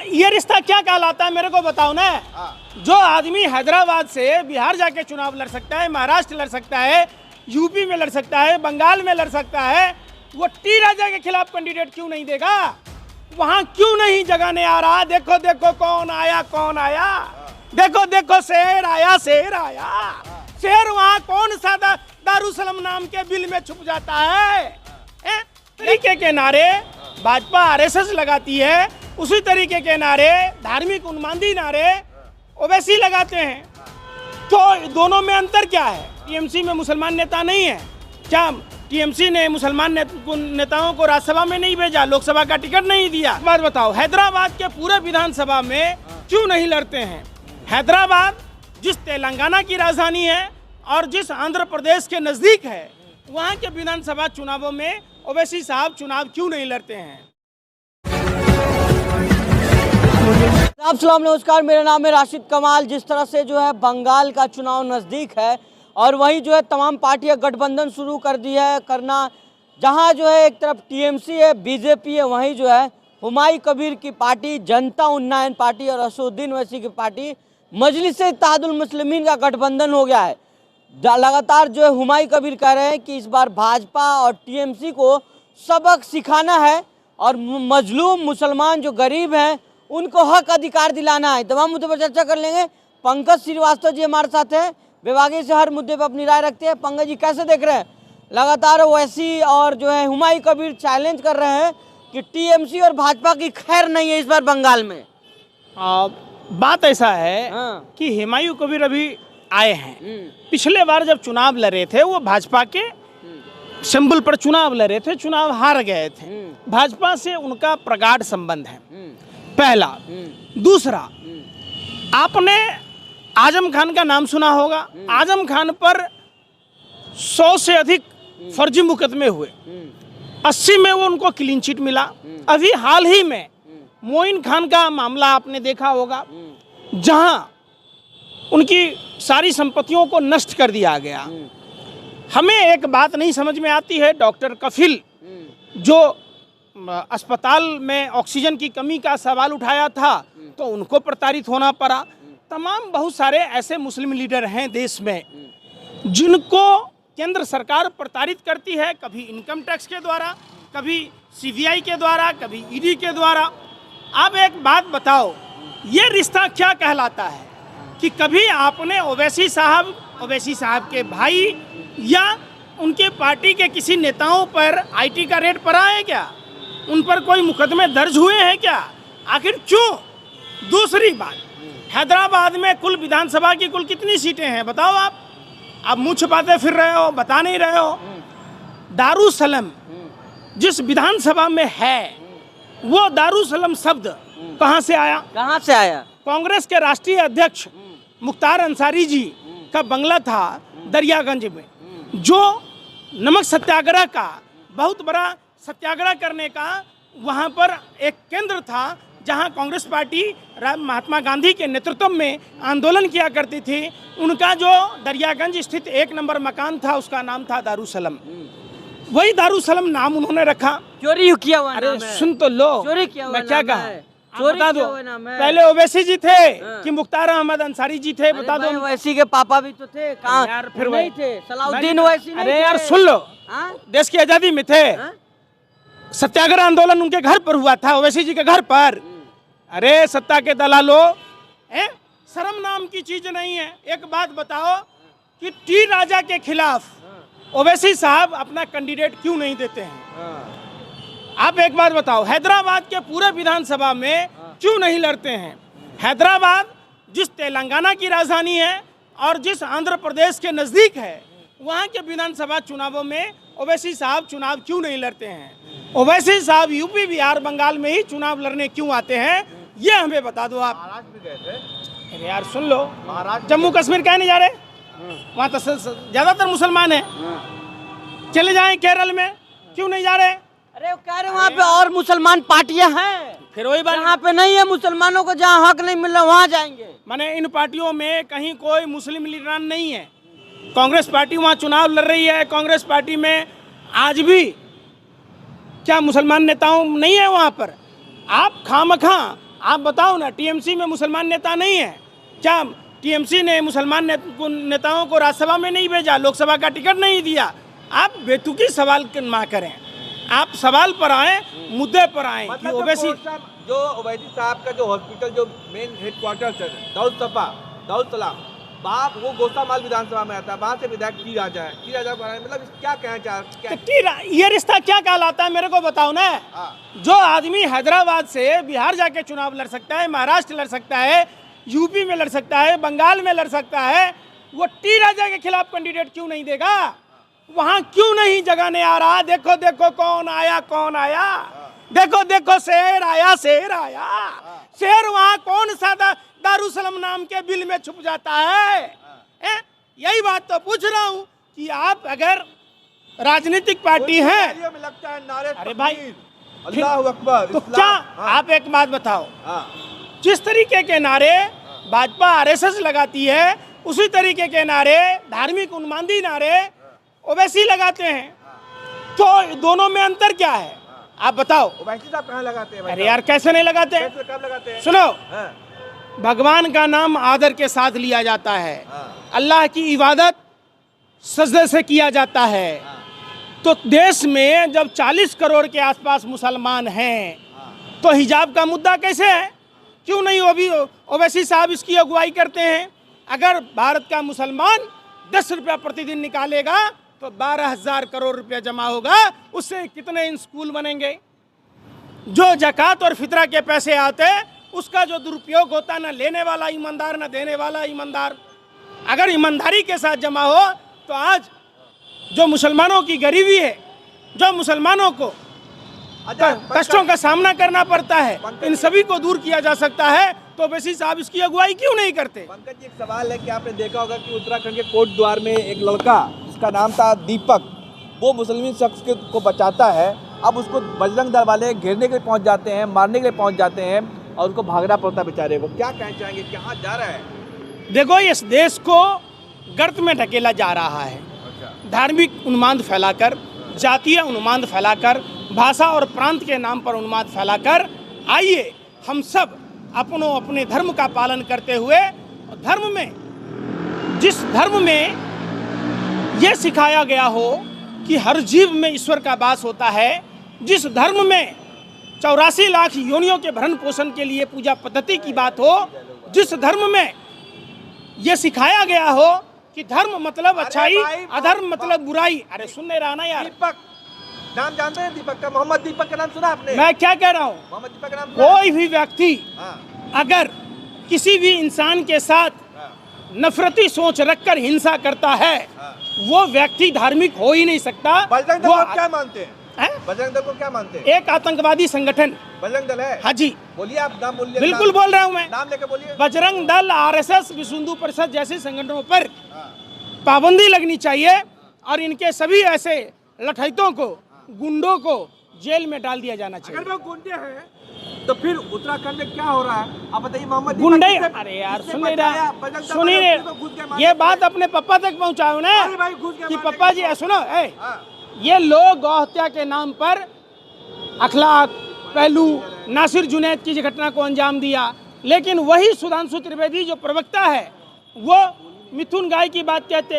ये रिश्ता क्या कहलाता है मेरे को बताओ ना। जो आदमी हैदराबाद से बिहार जाके चुनाव लड़ सकता है, महाराष्ट्र लड़ सकता है, यूपी में लड़ सकता है, बंगाल में लड़ सकता है, वो टी राजा के खिलाफ कैंडिडेट क्यों नहीं देगा? वहां क्यों नहीं जगाने आ रहा? देखो देखो कौन आया, कौन आया, देखो देखो शेर आया, शेर आया। शेर वहां कौन सा दारुसलम नाम के बिल में छुप जाता है? तरीके के नारे भाजपा आरएसएस लगाती है, उसी तरीके के नारे, धार्मिक उन्मादी नारे ओवैसी लगाते हैं। तो दोनों में अंतर क्या है? टीएमसी में मुसलमान नेता नहीं है क्या? टीएमसी ने मुसलमान नेताओं को राज्यसभा में नहीं भेजा, लोकसभा का टिकट नहीं दिया। बात बताओ, हैदराबाद के पूरे विधानसभा में क्यों नहीं लड़ते हैं? हैदराबाद जिस तेलंगाना की राजधानी है और जिस आंध्र प्रदेश के नजदीक है, वहां के विधानसभा चुनावों में ओवैसी साहब चुनाव क्यों नहीं लड़ते हैं? आप सलाम नमस्कार, मेरा नाम है राशिद कमाल। जिस तरह से जो है बंगाल का चुनाव नज़दीक है और वहीं जो है तमाम पार्टियां गठबंधन शुरू कर दी है करना। जहां जो है एक तरफ टीएमसी है, बीजेपी है, वहीं जो है हुमायूं कबीर की पार्टी, जनता उन्नयन पार्टी और असदुद्दीन ओवैसी की पार्टी मजलिस-ए-इत्तेहादुल मुस्लिमीन का गठबंधन हो गया है। लगातार जो है हुमायूं कबीर कह रहे हैं कि इस बार भाजपा और टीएमसी को सबक सिखाना है और मजलूम मुसलमान जो गरीब हैं उनको हक अधिकार दिलाना है। तमाम मुद्दों पर चर्चा कर लेंगे। पंकज श्रीवास्तव जी हमारे साथ हैं, विभागीय से हर मुद्दे पर अपनी राय रखते हैं। पंकज जी, कैसे देख रहे हैं? लगातार ओवैसी और जो है हुमायूं कबीर चैलेंज कर रहे हैं कि टीएमसी और भाजपा की खैर नहीं है इस बार बंगाल में। बात ऐसा है कि हुमायूं कबीर अभी आए हैं। पिछले बार जब चुनाव लड़े थे वो भाजपा के सिंबल पर चुनाव लड़े थे, चुनाव हार गए थे। भाजपा से उनका प्रगाढ़ संबंध है, पहला। दूसरा, आपने आजम खान का नाम सुना होगा। आजम खान पर 100 से अधिक फर्जी मुकदमे हुए, 80 में वो उनको क्लीन चिट मिला। अभी हाल ही में मोइन खान का मामला आपने देखा होगा, जहां उनकी सारी संपत्तियों को नष्ट कर दिया गया। हमें एक बात नहीं समझ में आती है, डॉक्टर कफिल जो अस्पताल में ऑक्सीजन की कमी का सवाल उठाया था तो उनको प्रताड़ित होना पड़ा। तमाम बहुत सारे ऐसे मुस्लिम लीडर हैं देश में जिनको केंद्र सरकार प्रताड़ित करती है, कभी इनकम टैक्स के द्वारा, कभी सीबीआई के द्वारा, कभी ईडी के द्वारा। अब एक बात बताओ, ये रिश्ता क्या कहलाता है कि कभी आपने ओवैसी साहब के भाई या उनके पार्टी के किसी नेताओं पर आईटी का रेड पड़ा है क्या? उन पर कोई मुकदमे दर्ज हुए हैं क्या? आखिर क्यों? दूसरी बात, हैदराबाद में कुल विधानसभा की कुल कितनी सीटें हैं बताओ आप मुँह छुपाते फिर रहे हो, बता नहीं रहे हो। दारुसलम जिस विधानसभा में है, वो दारुसलम शब्द कहाँ से आया? कांग्रेस के राष्ट्रीय अध्यक्ष मुख्तार अंसारी जी का बंगला था दरियागंज में, जो नमक सत्याग्रह का बहुत बड़ा सत्याग्रह करने का वहाँ पर एक केंद्र था, जहाँ कांग्रेस पार्टी महात्मा गांधी के नेतृत्व में आंदोलन किया करती थी। उनका जो दरियागंज स्थित 1 नंबर मकान था, उसका नाम था दारुसलम। वही दारुसलम नाम उन्होंने रखा। चोरी किया हुआ? अरे सुन तो लो, चोरी किया हुआ मैं क्या कहा, बता दो। पहले ओवैसी जी थे कि मुख्तार अहमद अंसारी जी थे? बता दो। ओवैसी के पापा भी तो थे, कहाँ यार? फिर नहीं थे, सलाउद्दीन ओवैसी। अरे यार सुन लो, देश की आजादी में थे, सत्याग्रह आंदोलन उनके घर पर हुआ था, ओवैसी जी के घर पर। अरे सत्ता के दलालो, शर्म नाम की चीज नहीं है। एक बात बताओ कि टी राजा के खिलाफ ओवैसी साहब अपना कैंडिडेट क्यों नहीं देते हैं? आप एक बात बताओ, हैदराबाद के पूरे विधानसभा में क्यों नहीं लड़ते हैं? हैदराबाद जिस तेलंगाना की राजधानी है और जिस आंध्र प्रदेश के नजदीक है, वहाँ के विधानसभा चुनावों में ओवैसी साहब चुनाव क्यों नहीं लड़ते हैं? ओवैसी साहब यूपी, बिहार, बंगाल में ही चुनाव लड़ने क्यों आते हैं, ये हमें बता दो आप। महाराष्ट्र भी गए थे। अरे यार सुन लो, जम्मू कश्मीर क्या नहीं जा रहे? वहाँ तो ज्यादातर मुसलमान हैं। चले जाएं केरल में, क्यों नहीं जा रहे? अरे वो कह रहे वहाँ पे और मुसलमान पार्टियां हैं, फिर वही बात, यहाँ पे नहीं है मुसलमानों को, जहाँ हक नहीं मिल रहा वहाँ जाएंगे। माने इन पार्टियों में कहीं कोई मुस्लिम लीडरान नहीं है। कांग्रेस पार्टी वहाँ चुनाव लड़ रही है, कांग्रेस पार्टी में आज भी क्या मुसलमान नेताओं नहीं है वहाँ पर? आप खामखा आप बताओ ना, टीएमसी में मुसलमान नेता नहीं है क्या? टीएमसी ने मुसलमान नेताओं को राज्यसभा में नहीं भेजा, लोकसभा का टिकट नहीं दिया। आप बेतुकी सवाल ना करें, आप सवाल पर आए, मुद्दे पर आए। मतलब ओवैसी जो ओवैसी साहब का जो हॉस्पिटल जो मेन हेडक्वार्टर है दाऊद सलाम, वहाँ वो गोसामाल विधानसभा में आता है, वहाँ से विधायक टी राजा है, मतलब क्या कहना चाह, ये रिश्ता क्या कहलाता है मेरे को बताओ ना। जो आदमी हैदराबाद से बिहार जाके चुनाव लड़ सकता है, महाराष्ट्र लड़ सकता है, यूपी में लड़ सकता है, बंगाल में लड़ सकता है, वो टी राजा के खिलाफ कैंडिडेट क्यों नहीं देगा? वहां क्यों नहीं जगाने आ रहा? देखो देखो कौन आया, कौन आया, देखो देखो शेर आया, शेर आया। शेर वहां कौन सा दारुसलम नाम के बिल में छुप जाता है? यही बात तो पूछ रहा हूं कि आप अगर राजनीतिक पार्टी हैं, में लगता है नारे, अरे भाई अल्लाह अकबर, तो क्या आप एक बात बताओ, जिस तरीके के नारे भाजपा आरएसएस लगाती है, उसी तरीके के नारे, धार्मिक उन्मादी नारे ओवैसी लगाते हैं, तो दोनों में अंतर क्या है आप बताओ? ओवैसी साहब कहाँ लगाते हैं? अरे यार कैसे नहीं लगाते? कब लगाते हैं? सुनो, भगवान का नाम आदर के साथ लिया जाता है, अल्लाह की इबादत सजदे से किया जाता है। तो देश में जब 40 करोड़ के आसपास मुसलमान हैं, तो हिजाब का मुद्दा कैसे है? क्यों नहीं ओवैसी साहब इसकी अगुवाई करते हैं? अगर भारत का मुसलमान 10 रुपया प्रतिदिन निकालेगा तो 12,000 करोड़ रुपया जमा होगा, उससे कितने स्कूल बनेंगे? जो जकात और फितरा के पैसे आते, उसका जो दुरुपयोग होता, ना लेने वाला ईमानदार ना देने वाला ईमानदार। अगर ईमानदारी के साथ जमा हो तो आज जो मुसलमानों की गरीबी है, जो मुसलमानों को कष्टों का सामना करना पड़ता है, इन सभी को दूर किया जा सकता है। तो ओवैसी साहब इसकी अगुवाई क्यों नहीं करते? पंकज जी, एक सवाल है कि आपने देखा होगा कि उत्तराखंड के कोटद्वार में एक लड़का, जिसका नाम था दीपक, वो मुस्लिम शख्स को बचाता है। अब उसको बजरंग दल वाले घेरने के लिए पहुंच जाते हैं, मारने के लिए पहुंच जाते हैं, और उसको भागना पड़ता बेचारे को। क्या कहना चाहेंगे, कहाँ जा रहा है? देखो, इस देश को गर्त में ढकेला जा रहा है, धार्मिक उन्माद फैलाकर, जातीय उन्माद फैलाकर, भाषा और प्रांत के नाम पर उन्माद फैलाकर। आइए हम सब अपने धर्म का पालन करते हुए, धर्म में, जिस धर्म में ये सिखाया गया हो कि हर जीव में ईश्वर का वास होता है, जिस धर्म में 84 लाख योनियों के भरण पोषण के लिए पूजा पद्धति की बात हो, जिस धर्म में ये सिखाया गया हो कि धर्म मतलब अच्छाई, अधर्म मतलब बुराई। अरे सुन नहीं रहा ना यार? दीपक नाम जानते हैं? दीपक का, मोहम्मद दीपक का नाम सुना आपने? मैं क्या कह रहा हूँ, मोहम्मद दीपक का नाम? कोई भी व्यक्ति अगर किसी भी इंसान के साथ नफरती सोच रखकर हिंसा करता है, वो व्यक्ति धार्मिक हो ही नहीं सकता। बजरंग दल को क्या मानते हैं? बजरंग दल को क्या मानते हैं? एक आतंकवादी संगठन बजरंग दल है। हाँ जी, बोलिए, आप नाम बोलिए। बिल्कुल बोल रहा हूँ मैं, नाम लेके बोलिए। बजरंग दल, आरएसएस, विश्व हिंदू परिषद जैसे संगठनों पर पाबंदी लगनी चाहिए, और इनके सभी ऐसे लठैतों को, गुंडों को जेल में डाल दिया जाना चाहिए। अगर वो गुंडे हैं तो फिर उत्तराखंड में क्या हो रहा है आप बताइए? मोहम्मद गुंडे, अरे यार सुनिए, ये बात अपने पापा तक पहुंचाओ ना कि पापा जी सुनो, ये लोग गौ हत्या के नाम पर अखलाक, पहलू, नासिर जुनैद की घटना को अंजाम दिया, लेकिन वही सुधांशु त्रिवेदी जो प्रवक्ता है, वो मिथुन गाय की बात कहते।